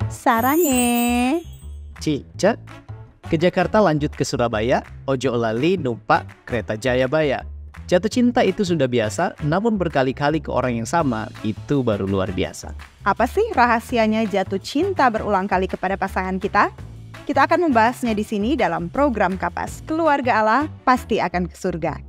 Sarange. Cicak, ke Jakarta lanjut ke Surabaya, ojo lali numpak kereta Jayabaya. Jatuh cinta itu sudah biasa, namun berkali-kali ke orang yang sama, itu baru luar biasa. Apa sih rahasianya jatuh cinta berulang kali kepada pasangan kita? Kita akan membahasnya di sini dalam program Kapas. Keluarga Allah pasti akan ke surga.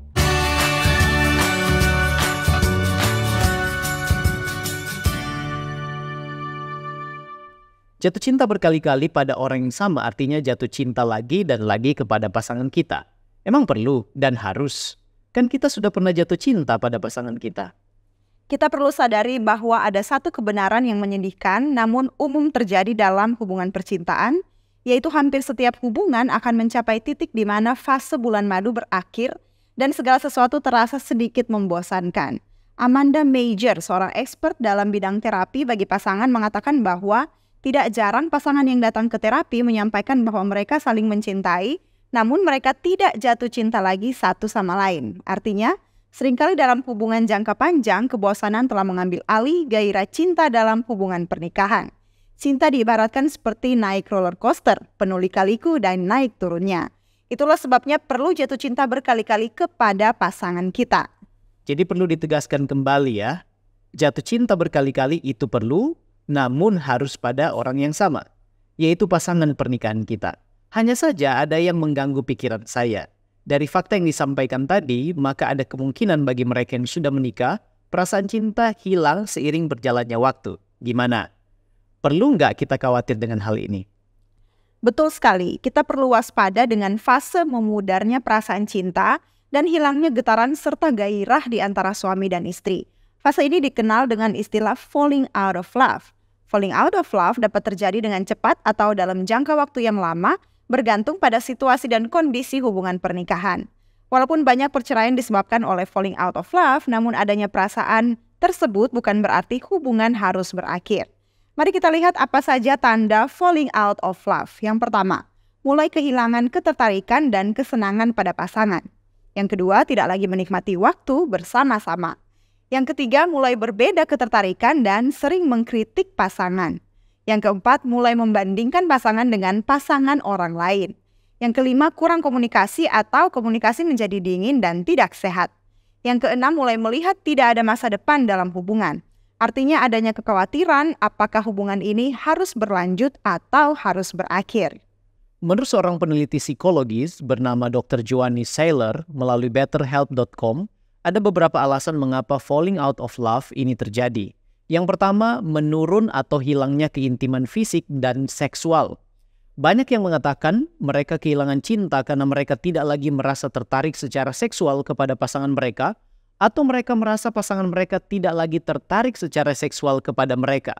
Jatuh cinta berkali-kali pada orang yang sama artinya jatuh cinta lagi dan lagi kepada pasangan kita. Emang perlu dan harus? Kan kita sudah pernah jatuh cinta pada pasangan kita. Kita perlu sadari bahwa ada satu kebenaran yang menyedihkan namun umum terjadi dalam hubungan percintaan, yaitu hampir setiap hubungan akan mencapai titik di mana fase bulan madu berakhir dan segala sesuatu terasa sedikit membosankan. Amanda Major, seorang expert dalam bidang terapi bagi pasangan, mengatakan bahwa tidak jarang pasangan yang datang ke terapi menyampaikan bahwa mereka saling mencintai, namun mereka tidak jatuh cinta lagi satu sama lain. Artinya, seringkali dalam hubungan jangka panjang, kebosanan telah mengambil alih gairah cinta dalam hubungan pernikahan. Cinta diibaratkan seperti naik roller coaster, penuh lika-liku dan naik turunnya. Itulah sebabnya perlu jatuh cinta berkali-kali kepada pasangan kita. Jadi perlu ditegaskan kembali ya, jatuh cinta berkali-kali itu perlu, namun harus pada orang yang sama, yaitu pasangan pernikahan kita. Hanya saja ada yang mengganggu pikiran saya. Dari fakta yang disampaikan tadi, maka ada kemungkinan bagi mereka yang sudah menikah, perasaan cinta hilang seiring berjalannya waktu. Gimana? Perlu nggak kita khawatir dengan hal ini? Betul sekali, kita perlu waspada dengan fase memudarnya perasaan cinta dan hilangnya getaran serta gairah di antara suami dan istri. Fase ini dikenal dengan istilah falling out of love. Falling out of love dapat terjadi dengan cepat atau dalam jangka waktu yang lama, bergantung pada situasi dan kondisi hubungan pernikahan. Walaupun banyak perceraian disebabkan oleh falling out of love, namun adanya perasaan tersebut bukan berarti hubungan harus berakhir. Mari kita lihat apa saja tanda falling out of love. Yang pertama, mulai kehilangan ketertarikan dan kesenangan pada pasangan. Yang kedua, tidak lagi menikmati waktu bersama-sama. Yang ketiga, mulai berbeda ketertarikan dan sering mengkritik pasangan. Yang keempat, mulai membandingkan pasangan dengan pasangan orang lain. Yang kelima, kurang komunikasi atau komunikasi menjadi dingin dan tidak sehat. Yang keenam, mulai melihat tidak ada masa depan dalam hubungan. Artinya adanya kekhawatiran apakah hubungan ini harus berlanjut atau harus berakhir. Menurut seorang peneliti psikologis bernama Dr. Joanne Saylor melalui betterhelp.com, ada beberapa alasan mengapa falling out of love ini terjadi. Yang pertama, menurun atau hilangnya keintiman fisik dan seksual. Banyak yang mengatakan mereka kehilangan cinta karena mereka tidak lagi merasa tertarik secara seksual kepada pasangan mereka, atau mereka merasa pasangan mereka tidak lagi tertarik secara seksual kepada mereka.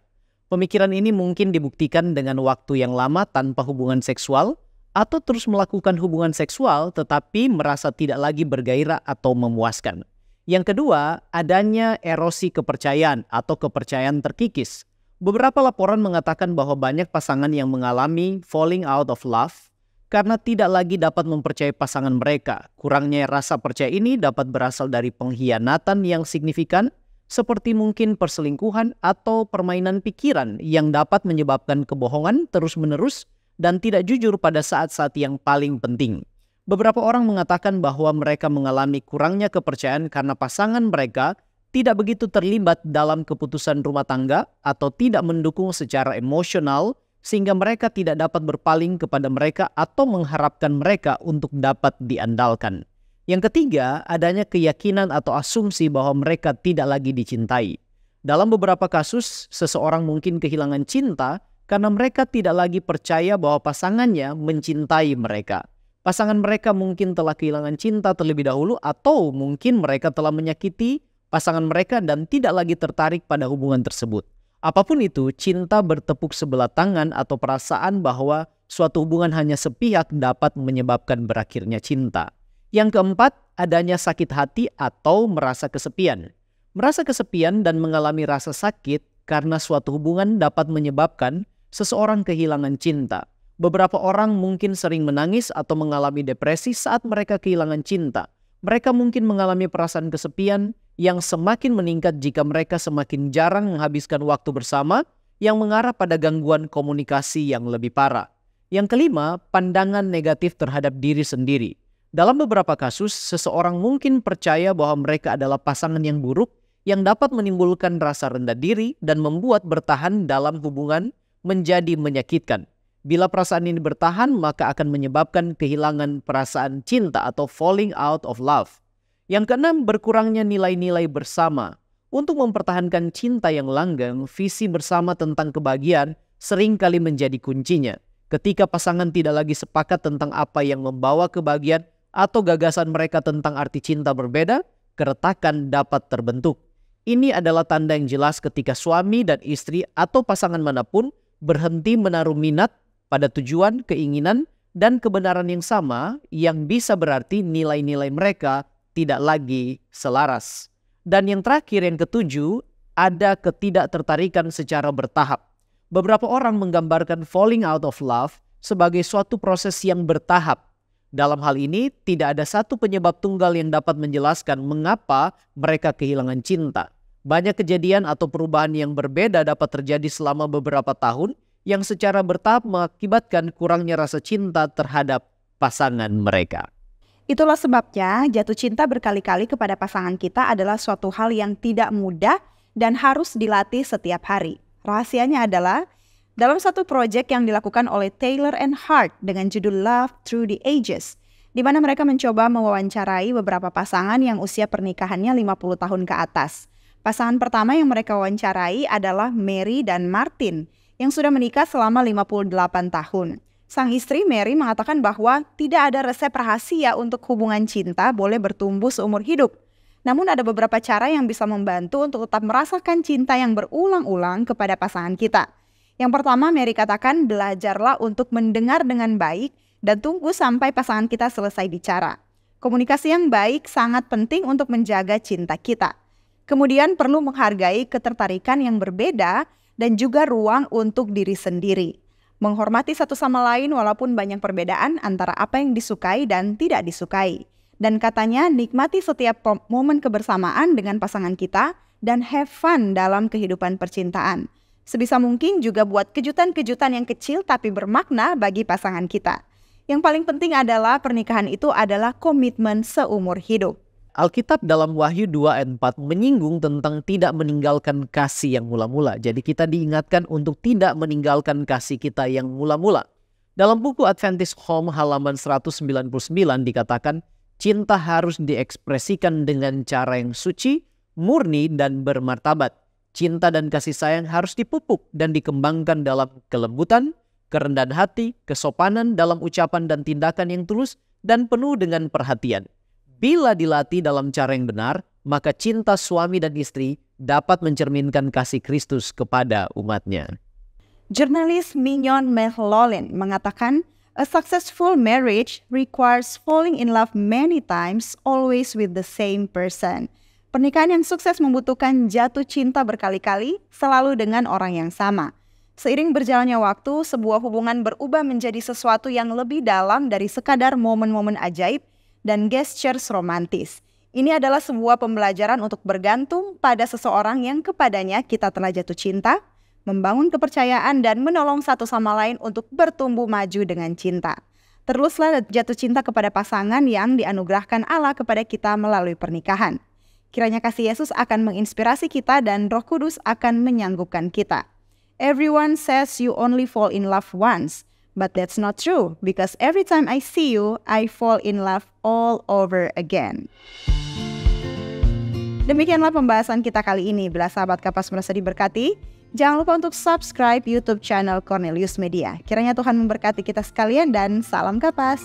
Pemikiran ini mungkin dibuktikan dengan waktu yang lama tanpa hubungan seksual, atau terus melakukan hubungan seksual tetapi merasa tidak lagi bergairah atau memuaskan. Yang kedua, adanya erosi kepercayaan atau kepercayaan terkikis. Beberapa laporan mengatakan bahwa banyak pasangan yang mengalami falling out of love karena tidak lagi dapat mempercayai pasangan mereka. Kurangnya rasa percaya ini dapat berasal dari pengkhianatan yang signifikan, seperti mungkin perselingkuhan atau permainan pikiran yang dapat menyebabkan kebohongan terus-menerus dan tidak jujur pada saat-saat yang paling penting. Beberapa orang mengatakan bahwa mereka mengalami kurangnya kepercayaan karena pasangan mereka tidak begitu terlibat dalam keputusan rumah tangga atau tidak mendukung secara emosional sehingga mereka tidak dapat berpaling kepada mereka atau mengharapkan mereka untuk dapat diandalkan. Yang ketiga, adanya keyakinan atau asumsi bahwa mereka tidak lagi dicintai. Dalam beberapa kasus, seseorang mungkin kehilangan cinta karena mereka tidak lagi percaya bahwa pasangannya mencintai mereka. Pasangan mereka mungkin telah kehilangan cinta terlebih dahulu atau mungkin mereka telah menyakiti pasangan mereka dan tidak lagi tertarik pada hubungan tersebut. Apapun itu, cinta bertepuk sebelah tangan atau perasaan bahwa suatu hubungan hanya sepihak dapat menyebabkan berakhirnya cinta. Yang keempat, adanya sakit hati atau merasa kesepian. Merasa kesepian dan mengalami rasa sakit karena suatu hubungan dapat menyebabkan seseorang kehilangan cinta. Beberapa orang mungkin sering menangis atau mengalami depresi saat mereka kehilangan cinta. Mereka mungkin mengalami perasaan kesepian yang semakin meningkat jika mereka semakin jarang menghabiskan waktu bersama, yang mengarah pada gangguan komunikasi yang lebih parah. Yang kelima, pandangan negatif terhadap diri sendiri. Dalam beberapa kasus, seseorang mungkin percaya bahwa mereka adalah pasangan yang buruk yang dapat menimbulkan rasa rendah diri dan membuat bertahan dalam hubungan menjadi menyakitkan. Bila perasaan ini bertahan, maka akan menyebabkan kehilangan perasaan cinta atau falling out of love. Yang keenam, berkurangnya nilai-nilai bersama. Untuk mempertahankan cinta yang langgeng, visi bersama tentang kebahagiaan seringkali menjadi kuncinya. Ketika pasangan tidak lagi sepakat tentang apa yang membawa kebahagiaan atau gagasan mereka tentang arti cinta berbeda, keretakan dapat terbentuk. Ini adalah tanda yang jelas ketika suami dan istri atau pasangan manapun berhenti menaruh minat pada tujuan, keinginan, dan kebenaran yang sama, yang bisa berarti nilai-nilai mereka tidak lagi selaras. Dan yang terakhir, yang ketujuh, ada ketidaktertarikan secara bertahap. Beberapa orang menggambarkan falling out of love sebagai suatu proses yang bertahap. Dalam hal ini, tidak ada satu penyebab tunggal yang dapat menjelaskan mengapa mereka kehilangan cinta. Banyak kejadian atau perubahan yang berbeda dapat terjadi selama beberapa tahun yang secara bertahap mengakibatkan kurangnya rasa cinta terhadap pasangan mereka. Itulah sebabnya jatuh cinta berkali-kali kepada pasangan kita adalah suatu hal yang tidak mudah dan harus dilatih setiap hari. Rahasianya adalah dalam satu proyek yang dilakukan oleh Taylor and Hart dengan judul Love Through the Ages, di mana mereka mencoba mewawancarai beberapa pasangan yang usia pernikahannya 50 tahun ke atas. Pasangan pertama yang mereka wawancarai adalah Mary dan Martin yang sudah menikah selama 58 tahun. Sang istri Mary mengatakan bahwa tidak ada resep rahasia untuk hubungan cinta boleh bertumbuh seumur hidup. Namun ada beberapa cara yang bisa membantu untuk tetap merasakan cinta yang berulang-ulang kepada pasangan kita. Yang pertama, Mary katakan belajarlah untuk mendengar dengan baik dan tunggu sampai pasangan kita selesai bicara. Komunikasi yang baik sangat penting untuk menjaga cinta kita. Kemudian perlu menghargai ketertarikan yang berbeda dan juga ruang untuk diri sendiri. Menghormati satu sama lain walaupun banyak perbedaan antara apa yang disukai dan tidak disukai. Dan katanya nikmati setiap momen kebersamaan dengan pasangan kita dan have fun dalam kehidupan percintaan. Sebisa mungkin juga buat kejutan-kejutan yang kecil tapi bermakna bagi pasangan kita. Yang paling penting adalah pernikahan itu adalah komitmen seumur hidup. Alkitab dalam Wahyu 2 ayat 4 menyinggung tentang tidak meninggalkan kasih yang mula-mula. Jadi kita diingatkan untuk tidak meninggalkan kasih kita yang mula-mula. Dalam buku Adventist Home halaman 199 dikatakan, cinta harus diekspresikan dengan cara yang suci, murni, dan bermartabat. Cinta dan kasih sayang harus dipupuk dan dikembangkan dalam kelembutan, kerendahan hati, kesopanan dalam ucapan dan tindakan yang tulus, dan penuh dengan perhatian. Bila dilatih dalam cara yang benar, maka cinta suami dan istri dapat mencerminkan kasih Kristus kepada umatnya. Jurnalis Mignon McLaughlin mengatakan, a successful marriage requires falling in love many times, always with the same person. Pernikahan yang sukses membutuhkan jatuh cinta berkali-kali, selalu dengan orang yang sama. Seiring berjalannya waktu, sebuah hubungan berubah menjadi sesuatu yang lebih dalam dari sekadar momen-momen ajaib dan gestures romantis. Ini adalah sebuah pembelajaran untuk bergantung pada seseorang yang kepadanya kita telah jatuh cinta, membangun kepercayaan dan menolong satu sama lain untuk bertumbuh maju dengan cinta. Teruslah jatuh cinta kepada pasangan yang dianugerahkan Allah kepada kita melalui pernikahan. Kiranya kasih Yesus akan menginspirasi kita dan Roh Kudus akan menyanggupkan kita. Everyone says you only fall in love once. But that's not true, because every time I see you, I fall in love all over again. Demikianlah pembahasan kita kali ini. Bila sahabat Kapas merasa diberkati, jangan lupa untuk subscribe YouTube channel Cornelius Media. Kiranya Tuhan memberkati kita sekalian dan salam Kapas.